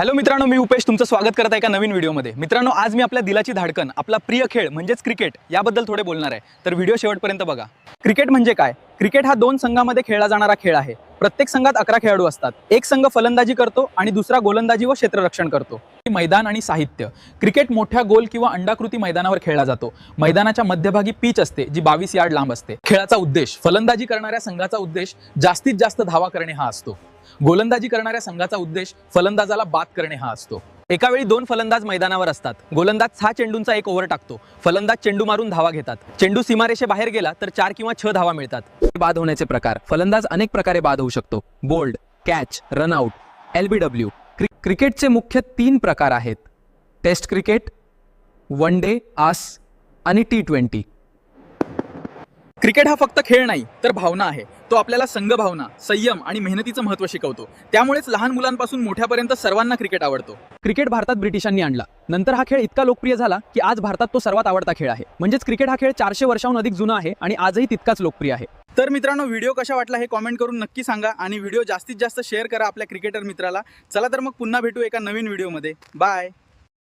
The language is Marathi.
हॅलो मित्रांनो, मी उपेश तुमचं स्वागत करत आहे एका नवीन व्हिडिओमध्ये। मित्रांनो, आज मी आपल्या दिलाची धडकन, आपला प्रिय खेळ म्हणजेच क्रिकेट याबद्दल थोडे बोलणार आहे, तर व्हिडिओ शेवटपर्यंत बघा। क्रिकेट म्हणजे काय? क्रिकेट हा दोन संघांमध्ये खेळला जाणारा खेळ आहे। प्रत्येक संघात 11 खेळाडू असतात। एक संघ फलंदाजी करतो आणि दुसरा गोलंदाजी व क्षेत्ररक्षण करतो। मैदान आणि साहित्य। क्रिकेट मोठ्या गोल किंवा अंडाकृती मैदानावर खेळला जातो। मैदानाच्या मध्यभागी पिच असते जी 22 यार्ड लांब असते। खेळाचा उद्देश, फलंदाजी करणाऱ्या संघाचा उद्देश जास्तीत जास्त धावा करणे हा असतो। गोलंदाजी करणाऱ्या संघाचा उद्देश फलंदाजाला बाद करणे हा असतो। एका वेळी 2 फलंदाज मैदानावर असतात। गोलंदाज 6 चेंडूंचा एक ओव्हर टाकतो। फलंदाज चेंडू मारून धावा घेतात। चेंडू सीमारेषेबाहेर गेला तर 4 किंवा 6 धावा मिळतात। बाद होण्याचे प्रकार, फलंदाज अनेक प्रकारे बाद होऊ शकतो। Bowled, catch, run out, LBW। क्रिकेटचे मुख्य 3 प्रकार आहेत: टेस्ट क्रिकेट, वन डे, आस आणि T20। क्रिकेट हा फक्त खेळ नाही तर भावना आहे। तो आपल्याला संघभावना, संयम आणि मेहनतीचं महत्त्व शिकवतो। त्यामुळेच लहान मुलांपासून मोठ्यापर्यंत सर्वांना क्रिकेट आवडतो। क्रिकेट भारतात ब्रिटिशांनी आणला, नंतर हा खेळ इतका लोकप्रिय झाला की आज भारतात तो सर्वात आवडता खेळ आहे। म्हणजेच क्रिकेट हा खेळ 400 वर्षांहून अधिक जुना आहे आणि आजही तितकाच लोकप्रिय आहे। तर मित्रांनो, व्हिडिओ कसा वाटला हे कमेंट करून नक्की सांगा आणि व्हिडिओ जास्तीत जास्त शेअर करा आपल्या क्रिकेटर मित्राला। चला तर मग पुन्हा भेटू एका नवीन व्हिडिओमध्ये। बाय।